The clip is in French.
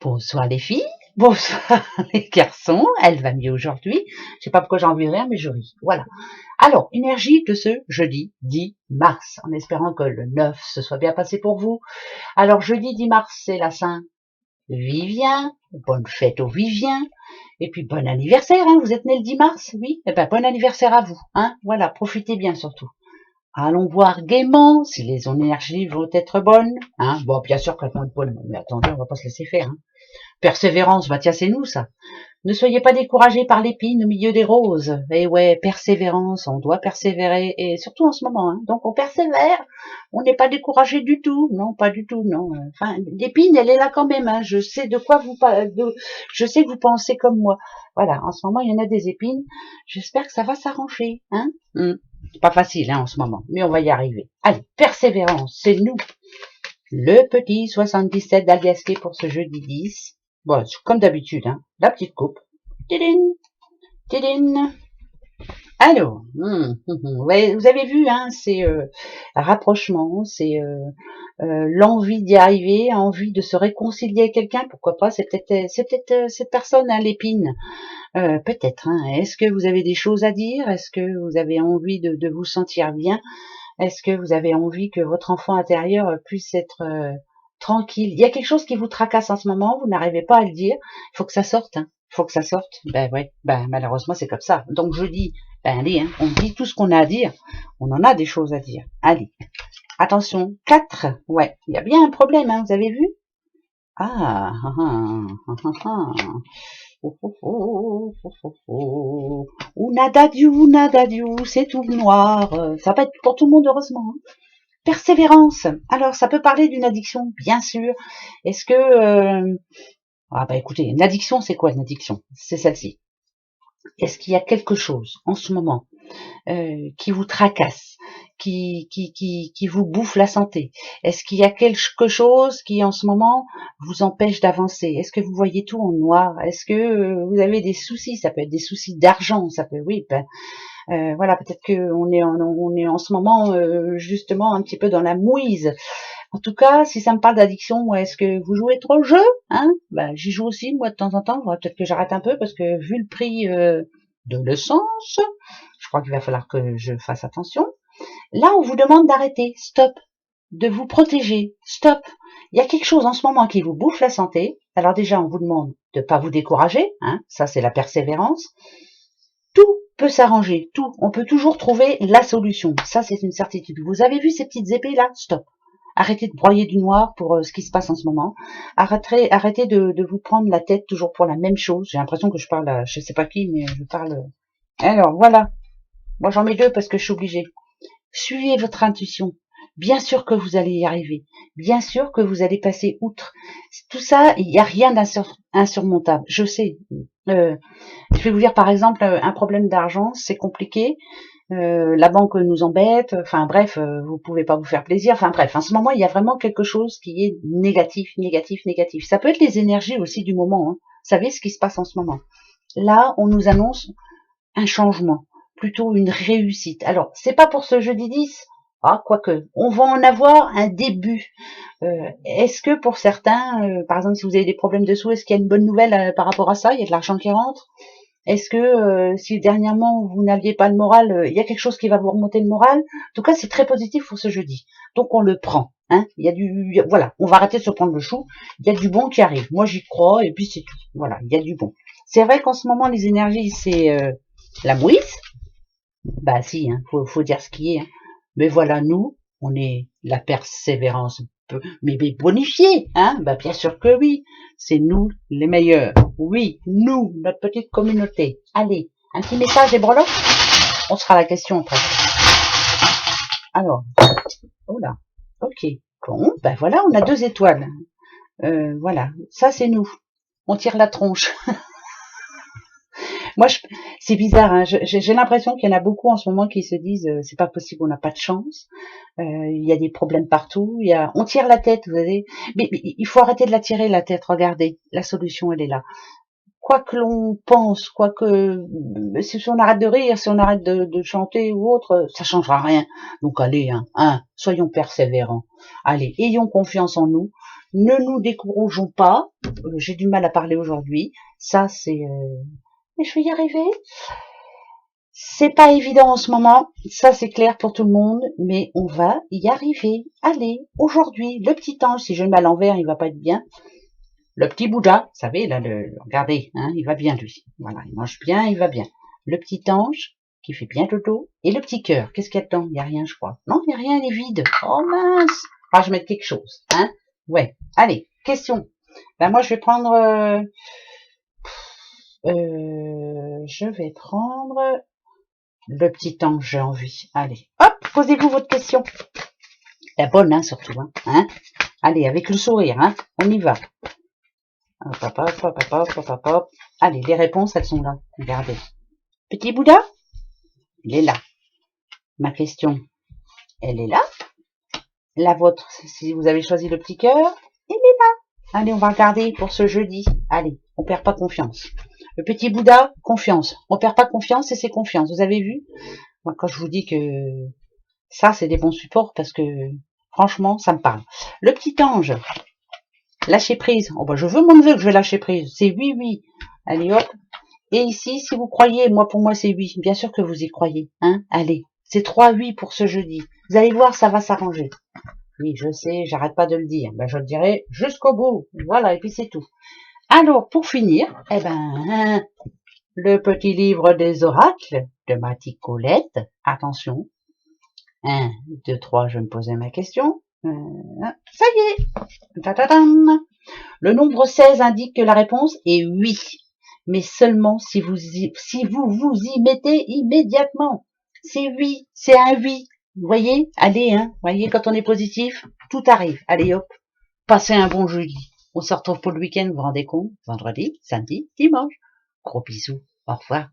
Bonsoir les filles, bonsoir les garçons, elle va mieux aujourd'hui. Je sais pas pourquoi j'ai envie de rire, mais je ris. Voilà. Alors, énergie de ce jeudi 10 mars, en espérant que le 9 se soit bien passé pour vous. Alors, jeudi 10 mars, c'est la Saint-Vivien. Bonne fête aux Viviens. Et puis, bon anniversaire, hein. Vous êtes né le 10 mars, oui? Eh ben, bon anniversaire à vous, hein. Voilà, profitez bien surtout. Allons voir gaiement si les énergies vont être bonnes, hein. Bon, bien sûr qu'elles vont être bonnes, mais attendez, on va pas se laisser faire, hein. Persévérance, bah tiens, c'est nous ça. Ne soyez pas découragés par l'épine au milieu des roses. Et ouais, persévérance, on doit persévérer, et surtout en ce moment, hein. Donc on persévère, on n'est pas découragé du tout, non, pas du tout, non. Enfin, l'épine, elle est là quand même, hein. Je sais de quoi je sais que vous pensez comme moi. Voilà, en ce moment, il y en a des épines. J'espère que ça va s'arranger, hein. C'est pas facile, hein, en ce moment, mais on va y arriver. Allez, persévérance, c'est nous. Le petit 77 d'Aliasqué pour ce jeudi 10. Bon, comme d'habitude, hein, la petite coupe. Tidine, tidine. Alors, ouais, vous avez vu, hein, c'est rapprochement, c'est l'envie d'y arriver, envie de se réconcilier avec quelqu'un, pourquoi pas, c'est peut-être cette personne, hein, l'épine, peut-être, hein. Est-ce que vous avez des choses à dire? Est-ce que vous avez envie de vous sentir bien? Est-ce que vous avez envie que votre enfant intérieur puisse être tranquille? Il y a quelque chose qui vous tracasse en ce moment, vous n'arrivez pas à le dire, il faut que ça sorte, hein. Il faut que ça sorte. Ben ouais, ben malheureusement c'est comme ça. Donc je dis, ben allez, hein, on dit tout ce qu'on a à dire, on en a des choses à dire. Allez, attention, 4, ouais, il y a bien un problème, hein, vous avez vu? Ah, ah, ah, ah, ah, ah. Oh, oh, oh, oh, oh, oh. Ou nada du, c'est tout noir. Ça va pas être pour tout le monde, heureusement, hein. Persévérance. Alors, ça peut parler d'une addiction, bien sûr. Est-ce que... Ah bah écoutez, une addiction, c'est quoi une addiction? C'est celle-ci. Est-ce qu'il y a quelque chose en ce moment qui vous tracasse, qui vous bouffe la santé? Est-ce qu'il y a quelque chose qui en ce moment vous empêche d'avancer? Est-ce que vous voyez tout en noir? Est-ce que vous avez des soucis? Ça peut être des soucis d'argent, ça peut, oui, ben, voilà, peut-être que on est en ce moment justement un petit peu dans la mouise. En tout cas, si ça me parle d'addiction, moi, est-ce que vous jouez trop au jeu, hein? Ben, j'y joue aussi, moi, de temps en temps. Faudrait peut-être que j'arrête un peu parce que vu le prix de l'essence, je crois qu'il va falloir que je fasse attention. Là, on vous demande d'arrêter, stop, de vous protéger, stop. Il y a quelque chose en ce moment qui vous bouffe la santé. Alors déjà, on vous demande de pas vous décourager, hein? Ça, c'est la persévérance. Tout peut s'arranger, tout. On peut toujours trouver la solution. Ça, c'est une certitude. Vous avez vu ces petites épées là? Stop. Arrêtez de broyer du noir pour ce qui se passe en ce moment. Arrêtez de vous prendre la tête toujours pour la même chose. J'ai l'impression que je parle à je sais pas qui, mais je parle. Alors voilà. Moi j'en mets deux parce que je suis obligée. Suivez votre intuition. Bien sûr que vous allez y arriver. Bien sûr que vous allez passer outre. Tout ça, il n'y a rien d'insurmontable. Je sais. Je vais vous dire par exemple un problème d'argent, c'est compliqué. La banque nous embête, enfin bref, vous pouvez pas vous faire plaisir, enfin bref, en ce moment il y a vraiment quelque chose qui est négatif, négatif, négatif. Ça peut être les énergies aussi du moment, hein. Vous savez ce qui se passe en ce moment. Là, on nous annonce un changement, plutôt une réussite. Alors, c'est pas pour ce jeudi 10, ah, quoique, on va en avoir un début. Est-ce que pour certains, par exemple, si vous avez des problèmes de sous, est-ce qu'il y a une bonne nouvelle par rapport à ça? Il y a de l'argent qui rentre? Est-ce que si dernièrement vous n'aviez pas le moral, il y a quelque chose qui va vous remonter le moral? En tout cas, c'est très positif pour ce jeudi. Donc on le prend, hein. Il y a voilà, on va arrêter de se prendre le chou. Il y a du bon qui arrive. Moi, j'y crois et puis c'est tout. Voilà, il y a du bon. C'est vrai qu'en ce moment, les énergies, c'est la mouise. Bah si, hein, faut dire ce qui est, hein. Mais voilà, nous, on est la persévérance, mais bonifiée, hein. Bah bien sûr que oui, c'est nous les meilleurs. Oui, nous, notre petite communauté. Allez, un petit message et breloques. On sera à la question après. Alors, oh là, ok. Bon, ben voilà, on a 2 étoiles. Voilà, ça c'est nous. On tire la tronche. Moi, c'est bizarre, hein. J'ai l'impression qu'il y en a beaucoup en ce moment qui se disent c'est pas possible, on n'a pas de chance. Il y a des problèmes partout. On tire la tête, vous savez. Mais il faut arrêter de la tirer la tête. Regardez, la solution elle est là. Quoi que l'on pense, quoi que si on arrête de rire, si on arrête de chanter ou autre, ça changera rien. Donc allez, soyons persévérants. Allez, ayons confiance en nous. Ne nous décourageons pas. j'ai du mal à parler aujourd'hui. Ça, c'est... Mais je vais y arriver. C'est pas évident en ce moment, ça c'est clair pour tout le monde, mais on va y arriver. Allez, aujourd'hui, le petit ange, si je le mets à l'envers, il va pas être bien. Le petit Bouddha, vous savez, là, regardez, hein, il va bien lui. Voilà, il mange bien, il va bien. Le petit ange, qui fait bien dodo, et le petit cœur. Qu'est-ce qu'il y a dedans? Il n'y a rien, je crois. Non, il n'y a rien, il est vide. Oh mince. Ah, je vais mettre quelque chose, hein. Ouais, allez, question. Ben moi, je vais prendre... je vais prendre... Le petit ange, j'ai envie. Allez, hop, posez-vous votre question. La bonne, hein, surtout. Hein. Allez, avec le sourire, hein. On y va. Hop, hop, hop, hop, hop, hop, hop, hop. Allez, les réponses, elles sont là. Regardez. Petit Bouddha, il est là. Ma question, elle est là. La vôtre, si vous avez choisi le petit cœur, il est là. Allez, on va regarder pour ce jeudi. Allez, on perd pas confiance. Le petit Bouddha, confiance. On perd pas confiance et c'est confiance. Vous avez vu? Moi, quand je vous dis que ça, c'est des bons supports parce que, franchement, ça me parle. Le petit ange, lâcher prise. Oh, bah, je veux mon neveu que je vais lâcher prise. C'est oui, oui. Allez, hop. Et ici, si vous croyez, moi, pour moi, c'est oui. Bien sûr que vous y croyez. Hein? Allez. C'est 3 oui pour ce jeudi. Vous allez voir, ça va s'arranger. Oui, je sais, j'arrête pas de le dire. Ben, je le dirai jusqu'au bout. Voilà, et puis c'est tout. Alors, pour finir, eh ben, le petit livre des oracles de ma petite Colette. Attention. 1, 2, 3, je me posais ma question. Ça y est. Ta-ta-tam. Le nombre 16 indique que la réponse est oui. Mais seulement si vous vous y mettez immédiatement. C'est oui, c'est un oui. Vous voyez? Allez, hein. Vous voyez, quand on est positif, tout arrive. Allez, hop. Passez un bon jeudi. On se retrouve pour le week-end, vous vous rendez compte? Vendredi, samedi, dimanche. Gros bisous. Au revoir.